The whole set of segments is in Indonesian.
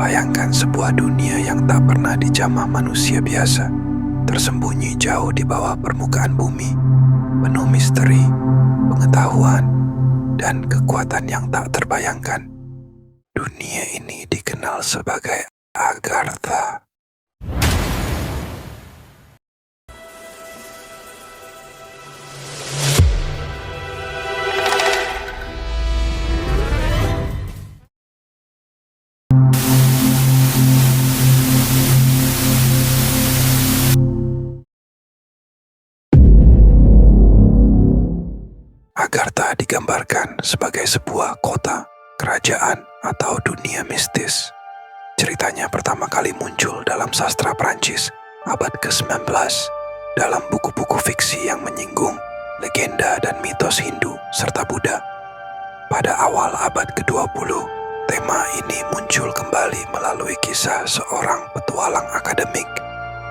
Bayangkan sebuah dunia yang tak pernah dijamah manusia biasa, tersembunyi jauh di bawah permukaan bumi, penuh misteri, pengetahuan, dan kekuatan yang tak terbayangkan. Dunia ini dikenal sebagai Agartha. Agartha digambarkan sebagai sebuah kota, kerajaan, atau dunia mistis. Ceritanya pertama kali muncul dalam sastra Prancis abad ke-19 dalam buku-buku fiksi yang menyinggung legenda dan mitos Hindu serta Buddha. Pada awal abad ke-20, tema ini muncul kembali melalui kisah seorang petualang akademik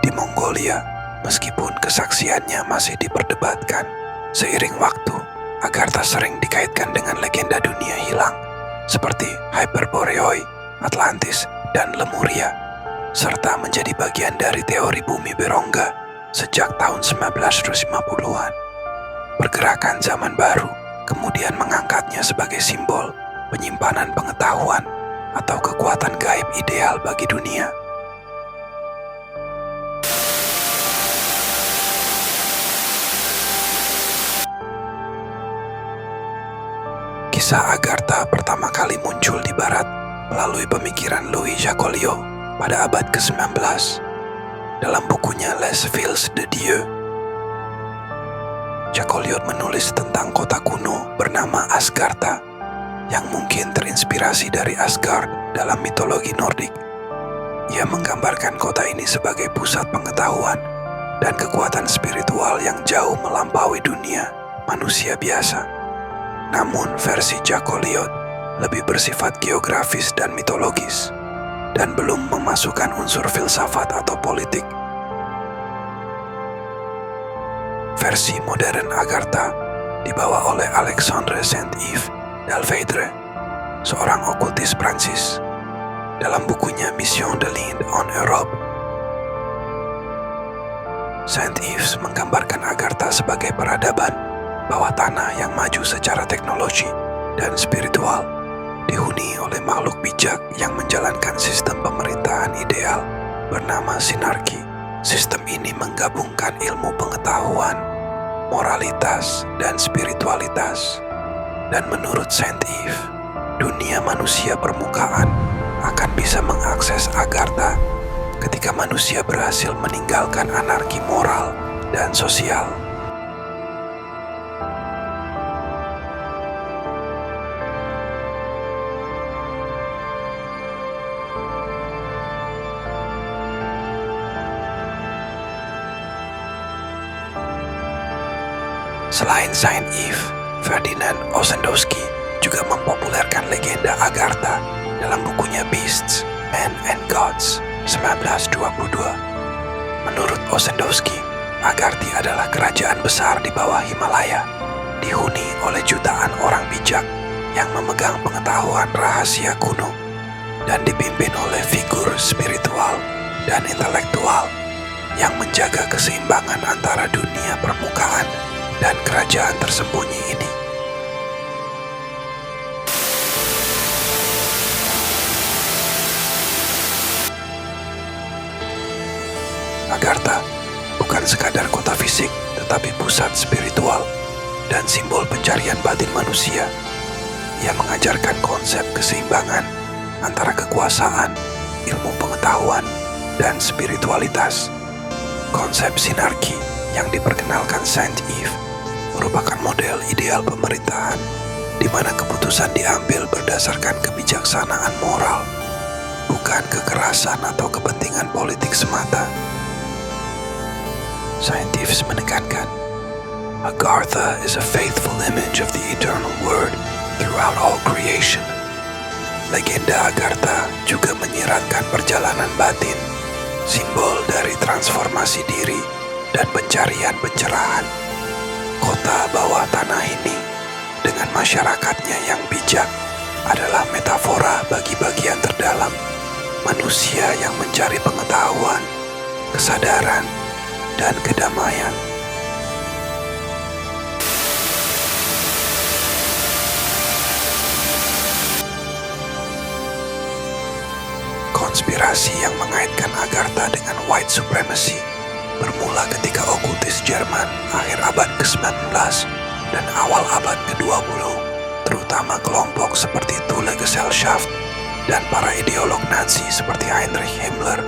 di Mongolia, meskipun kesaksiannya masih diperdebatkan. Seiring waktu, Agartha sering dikaitkan dengan legenda dunia hilang seperti Hyperboreoi, Atlantis, dan Lemuria, serta menjadi bagian dari teori bumi berongga sejak tahun 1950-an. Pergerakan zaman baru kemudian mengangkatnya sebagai simbol penyimpanan pengetahuan atau kekuatan gaib ideal bagi dunia. Kisah Agartha pertama kali muncul di barat melalui pemikiran Louis Jacoliot pada abad ke-19 dalam bukunya Les Fils de Dieu. Jacoliot menulis tentang kota kuno bernama Asgartha yang mungkin terinspirasi dari Asgard dalam mitologi Nordik. Ia menggambarkan kota ini sebagai pusat pengetahuan dan kekuatan spiritual yang jauh melampaui dunia manusia biasa. Namun versi Jacoliot lebih bersifat geografis dan mitologis, dan belum memasukkan unsur filsafat atau politik. Versi modern Agartha dibawa oleh Alexandre Saint-Yves d'Alveidre, seorang okultis Prancis, dalam bukunya Mission de l'Inde en Europe. Saint-Yves menggambarkan Agartha sebagai peradaban bawah tanah yang maju secara teknologi dan spiritual, dihuni oleh makhluk bijak yang menjalankan sistem pemerintahan ideal bernama sinarki. Sistem ini menggabungkan ilmu pengetahuan, moralitas, dan spiritualitas. Dan menurut Saint-Yves, dunia manusia permukaan akan bisa mengakses Agartha ketika manusia berhasil meninggalkan anarki moral dan sosial. Selain Saint-Yves, Ferdinand Ossendowski juga mempopulerkan legenda Agartha dalam bukunya Beasts, Men and Gods 1922. Menurut Ossendowski, Agartha adalah kerajaan besar di bawah Himalaya, dihuni oleh jutaan orang bijak yang memegang pengetahuan rahasia kuno dan dipimpin oleh figur spiritual dan intelektual yang menjaga keseimbangan antara dunia permukaan dan kerajaan tersembunyi ini. Agartha bukan sekadar kota fisik, tetapi pusat spiritual dan simbol pencarian batin manusia. Ia mengajarkan konsep keseimbangan antara kekuasaan, ilmu pengetahuan, dan spiritualitas. Konsep sinarki yang diperkenalkan Saint-Yves merupakan model ideal pemerintahan di mana keputusan diambil berdasarkan kebijaksanaan moral, bukan kekerasan atau kepentingan politik semata. Saint-Yves menekankan, Agartha is a faithful image of the eternal word throughout all creation. Legenda Agartha juga menyiratkan perjalanan batin, simbol dari transformasi diri dan pencarian pencerahan. Kota bawah tanah ini, dengan masyarakatnya yang bijak, adalah metafora bagi bagian terdalam manusia yang mencari pengetahuan, kesadaran, dan kedamaian. Konspirasi yang mengaitkan Agartha dengan white supremacy bermula ketika okultis Jerman akhir abad ke-19 dan awal abad ke-20, terutama kelompok seperti Thule Gesellschaft dan para ideolog Nazi seperti Heinrich Himmler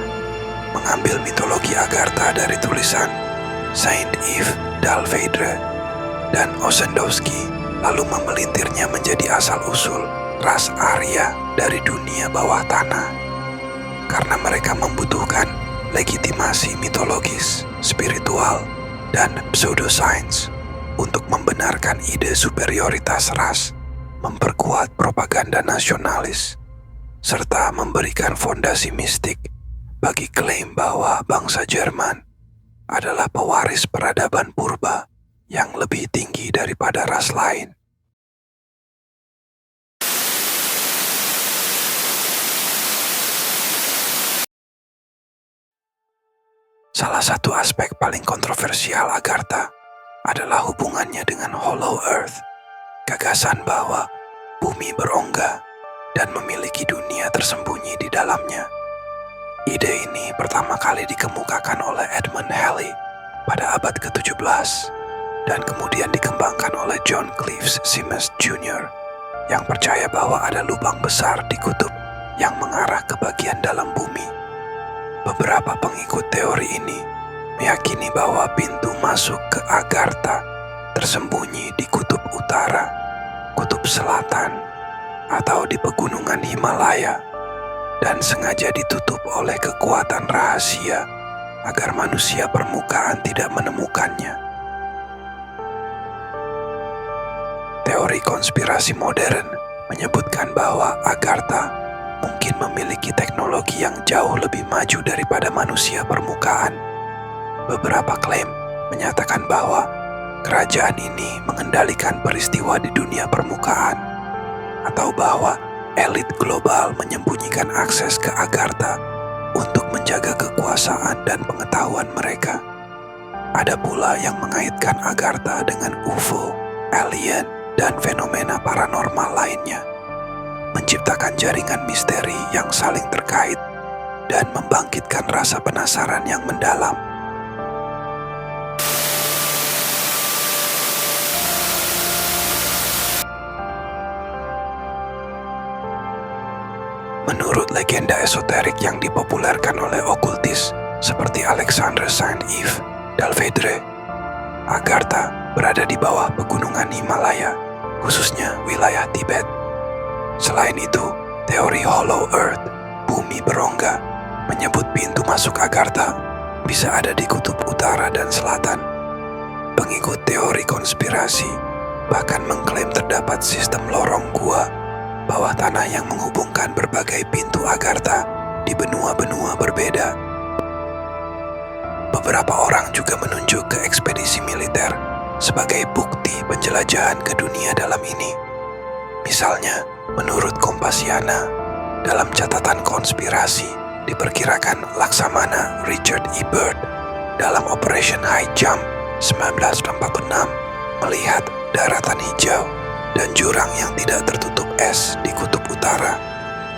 mengambil mitologi Agartha dari tulisan Saint Yves Dalveidre dan Ossendowski, lalu memelintirnya menjadi asal-usul ras Arya dari dunia bawah tanah. Karena mereka membutuhkan legitimasi mitologis, spiritual, dan pseudosains untuk membenarkan ide superioritas ras, memperkuat propaganda nasionalis, serta memberikan fondasi mistik bagi klaim bahwa bangsa Jerman adalah pewaris peradaban purba yang lebih tinggi daripada ras lain. Salah satu aspek paling kontroversial Agartha adalah hubungannya dengan Hollow Earth, gagasan bahwa bumi berongga dan memiliki dunia tersembunyi di dalamnya. Ide ini pertama kali dikemukakan oleh Edmund Halley pada abad ke-17 dan kemudian dikembangkan oleh John Cleves Simmons Jr. yang percaya bahwa ada lubang besar di kutub yang mengarah ke bagian dalam bumi. Beberapa pengikut teori ini meyakini bahwa pintu masuk ke Agartha tersembunyi di kutub utara, kutub selatan, atau di pegunungan Himalaya, dan sengaja ditutup oleh kekuatan rahasia agar manusia permukaan tidak menemukannya. Teori konspirasi modern menyebutkan bahwa Agartha mungkin memiliki teknologi yang jauh lebih maju daripada manusia permukaan. Beberapa klaim menyatakan bahwa kerajaan ini mengendalikan peristiwa di dunia permukaan, atau bahwa elit global menyembunyikan akses ke Agartha untuk menjaga kekuasaan dan pengetahuan mereka. Ada pula yang mengaitkan Agartha dengan UFO, alien, dan fenomena paranormal lainnya, menciptakan jaringan misteri yang saling terkait dan membangkitkan rasa penasaran yang mendalam. Menurut legenda esoterik yang dipopulerkan oleh okultis seperti Alexander Saint Yves Dalveidre, Agartha berada di bawah pegunungan Himalaya, khususnya wilayah Tibet. Selain itu, teori Hollow Earth, bumi berongga, menyebut pintu masuk Agartha bisa ada di kutub utara dan selatan. Pengikut teori konspirasi bahkan mengklaim terdapat sistem lorong gua bawah tanah yang menghubungkan berbagai pintu Agartha di benua-benua berbeda. Beberapa orang juga menunjuk ke ekspedisi militer sebagai bukti penjelajahan ke dunia dalam ini. Misalnya, menurut Kompasiana, dalam catatan konspirasi diperkirakan Laksamana Richard E. Byrd dalam Operation High Jump 1946 melihat daratan hijau dan jurang yang tidak tertutup es di kutub utara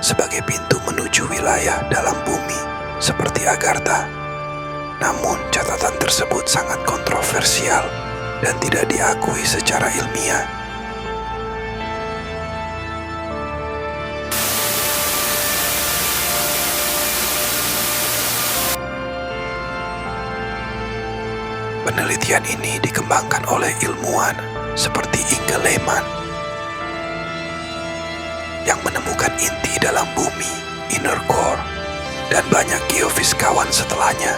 sebagai pintu menuju wilayah dalam bumi seperti Agartha. Namun catatan tersebut sangat kontroversial dan tidak diakui secara ilmiah. Penelitian ini dikembangkan oleh ilmuwan seperti Inge Lehmann yang menemukan inti dalam bumi, inner core, dan banyak geofiskawan setelahnya,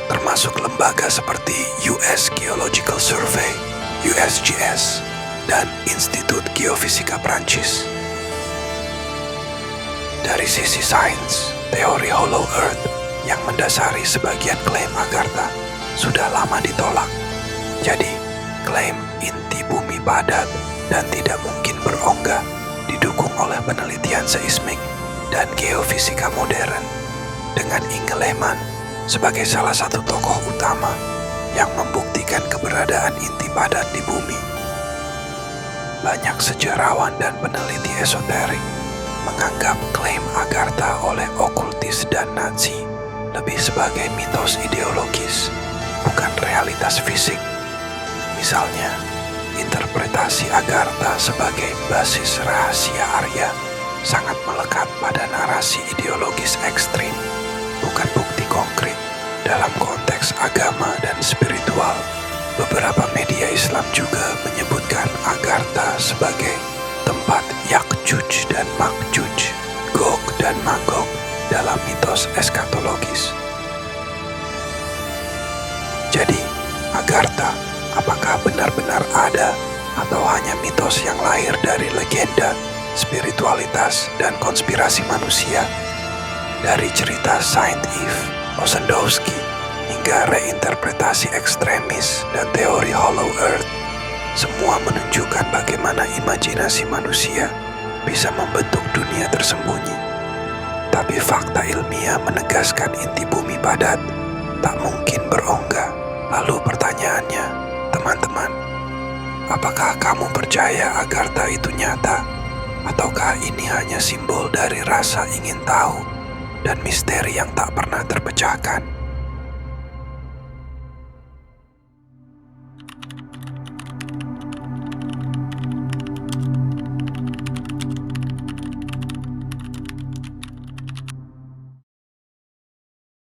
termasuk lembaga seperti US Geological Survey, USGS, dan Institut Geofisika Prancis. Dari sisi sains, teori Hollow Earth yang mendasari sebagian klaim Agartha sudah lama ditolak. Jadi, klaim inti bumi padat dan tidak mungkin berongga didukung oleh penelitian seismik dan geofisika modern, dengan Inge Lehmann sebagai salah satu tokoh utama yang membuktikan keberadaan inti padat di bumi. Banyak sejarawan dan peneliti esoterik menganggap klaim Agartha oleh okultis dan Nazi lebih sebagai mitos ideologis, bukan realitas fisik. Misalnya, interpretasi Agartha sebagai basis rahasia Arya sangat melekat pada narasi ideologis ekstrim, bukan bukti konkret dalam konteks agama dan spiritual. Beberapa media Islam juga menyebutkan Agartha sebagai tempat Yakjuj dan Makjuj, Gog dan Magog dalam mitos eskatologis. Jadi, Agartha apakah benar-benar ada atau hanya mitos yang lahir dari legenda, spiritualitas, dan konspirasi manusia? Dari cerita Saint Eve, Ossendowski, hingga reinterpretasi ekstremis dan teori Hollow Earth, semua menunjukkan bagaimana imajinasi manusia bisa membentuk dunia tersembunyi. Tapi fakta ilmiah menegaskan inti bumi padat tak mungkin berongga. Lalu pertanyaannya, teman-teman, apakah kamu percaya Agartha itu nyata? Ataukah ini hanya simbol dari rasa ingin tahu dan misteri yang tak pernah terpecahkan?